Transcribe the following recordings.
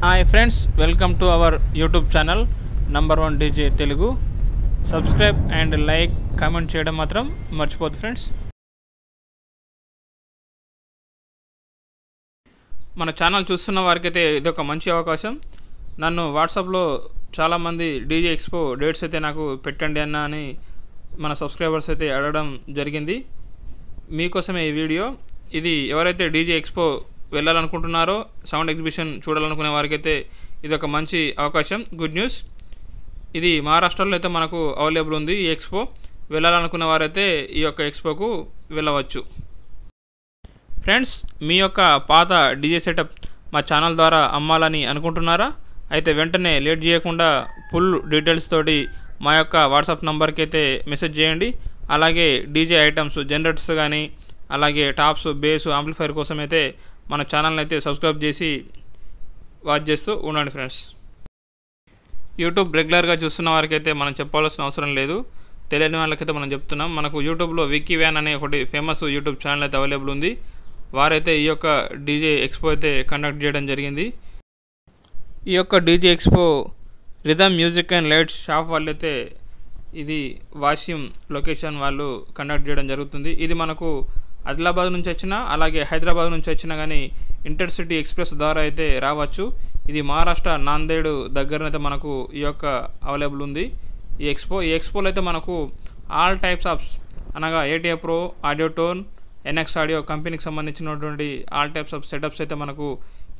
Hi friends, welcome to our YouTube channel number 1 DJ Telugu. Subscribe and like comment చేయడం మాత్రం మర్చిపోద్దు friends. మన channel చూస్తున్న వారికైతే ఇదొక మంచి అవకాశం. నన్ను వాట్సాప్లో చాలామంది డీజే ఎక్స్పో డేట్స్ అయితే నాకు పెట్టండి అన్న అని మన సబ్స్క్రైబర్స్ అయితే అడగడం జరిగింది. మీకోసమే ఈ వీడియో. ఇది ఎవరైతే డీజే ఎక్స్పో వెళ్ళాలనుకుంటున్నారో, సౌండ్ ఎగ్జిబిషన్ చూడాలనుకునే వారికైతే ఇది ఒక మంచి అవకాశం. Good news. ఇది మహారాష్ట్రలో అయితే మనకు అవైలబుల్ ఉంది. ఈ ఎక్స్పో వెళ్ళాలనుకునే వారైతే ఈ యొక్క ఎక్స్పోకు వెళ్ళవచ్చు. ఫ్రెండ్స్, మీ యొక్క పాత డీజే సెటప్ మా ఛానల్ ద్వారా అమ్మాలని అనుకుంటున్నారా? అయితే వెంటనే లేట్ చేయకుండా ఫుల్ డీటెయిల్స్ తోటి మా యొక్క వాట్సాప్ నంబర్కి అయితే మెసేజ్ చేయండి. అలాగే డీజే ఐటమ్స్, జనరేటర్స్ కానీ, అలాగే టాప్స్, బేస్, ఆంప్లిఫైర్ కోసం అయితే మన ఛానల్ని అయితే సబ్స్క్రైబ్ చేసి వాచ్ చేస్తూ ఉండండి ఫ్రెండ్స్. యూట్యూబ్ రెగ్యులర్గా చూస్తున్న వారికి అయితే మనం చెప్పాల్సిన అవసరం లేదు. తెలియని వాళ్ళకైతే మనం చెప్తున్నాం. మనకు యూట్యూబ్లో విక్కీ వ్యాన్ అనే ఒకటి ఫేమస్ యూట్యూబ్ ఛానల్ అయితే అవైలబుల్ ఉంది. వారైతే ఈ యొక్క డీజే ఎక్స్పో అయితే కండక్ట్ చేయడం జరిగింది. ఈ యొక్క DJ expo rhythm music and lights shop వాళ్ళైతే ఇది వాషిం లొకేషన్ వాళ్ళు కండక్ట్ చేయడం జరుగుతుంది. ఇది మనకు ఆదిలాబాద్ నుంచి వచ్చినా, అలాగే హైదరాబాద్ నుంచి వచ్చినా కానీ ఇంటర్సిటీ ఎక్స్ప్రెస్ ద్వారా అయితే రావచ్చు. ఇది మహారాష్ట్ర నాందేడ్ దగ్గరనైతే మనకు ఈ యొక్క అవైలబుల్ ఉంది ఈ ఎక్స్పోలో అయితే మనకు ఆల్ టైప్స్ ఆఫ్ అనగా ATI Pro, ఆడియోటోన్, NX ఆడియో కంపెనీకి సంబంధించినటువంటి ఆల్ టైప్స్ ఆఫ్ సెటప్స్ అయితే మనకు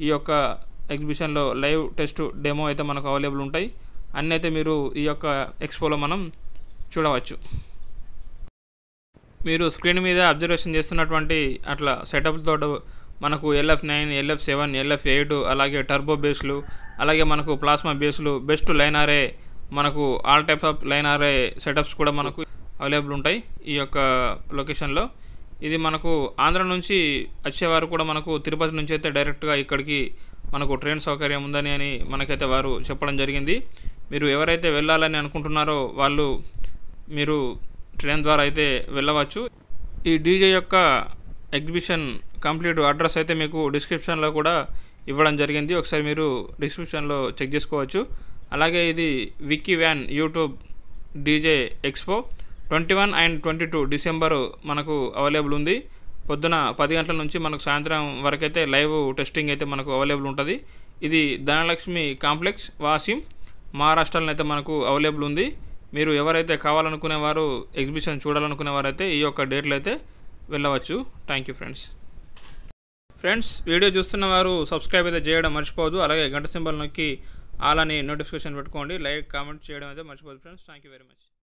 ఈ యొక్క ఎగ్జిబిషన్లో లైవ్ టెస్ట్ డెమో అయితే మనకు అవైలబుల్ ఉంటాయి. అన్నీ అయితే మీరు ఈ యొక్క ఎక్స్పోలో మనం చూడవచ్చు. మీరు స్క్రీన్ మీద అబ్జర్వేషన్ చేస్తున్నటువంటి అట్లా సెటప్తో మనకు LF9, LF7, LF8, అలాగే టర్బో బేస్లు, అలాగే మనకు ప్లాస్మా బేస్లు, బెస్ట్ లైన్ ఆరే, మనకు all types of line array setups కూడా మనకు అవైలబుల్ ఉంటాయి ఈ యొక్క లొకేషన్లో. ఇది మనకు ఆంధ్ర నుంచి వచ్చేవారు కూడా మనకు తిరుపతి నుంచి అయితే డైరెక్ట్గా ఇక్కడికి మనకు ట్రైన్ సౌకర్యం ఉందని అని మనకైతే వారు చెప్పడం జరిగింది. మీరు ఎవరైతే వెళ్ళాలని అనుకుంటున్నారో వాళ్ళు మీరు ట్రైన్ ద్వారా అయితే వెళ్ళవచ్చు. ఈ డీజే యొక్క ఎగ్జిబిషన్ కంప్లీట్ అడ్రస్ అయితే మీకు డిస్క్రిప్షన్లో కూడా ఇవ్వడం జరిగింది. ఒకసారి మీరు డిస్క్రిప్షన్లో చెక్ చేసుకోవచ్చు. అలాగే ఇది Vicky van YouTube DJ expo 21 and 22 December మనకు అవైలబుల్ ఉంది. పొద్దున 10 గంటల నుంచి మనకు సాయంత్రం వరకు అయితే లైవ్ టెస్టింగ్ అయితే మనకు అవైలబుల్ ఉంటుంది. ఇది ధనలక్ష్మి కాంప్లెక్స్, వాషిం, మహారాష్ట్రలో అయితే మనకు అవైలబుల్ ఉంది. మీరు ఎవరైతే కావాలనుకునేవారు, ఎగ్జిబిషన్ చూడాలనుకునే వారైతే ఈ యొక్క డేట్లు అయితే వెళ్ళవచ్చు. Thank you friends. వీడియో చూస్తున్న వారు సబ్స్క్రైబ్ అయితే చేయడం మర్చిపోవద్దు. అలాగే గంట సింబల్ నొక్కి ఆల్ అని నోటిఫికేషన్ పెట్టుకోండి. లైక్ కామెంట్ చేయడం అయితే మర్చిపోవద్దు friends. Thank you very much.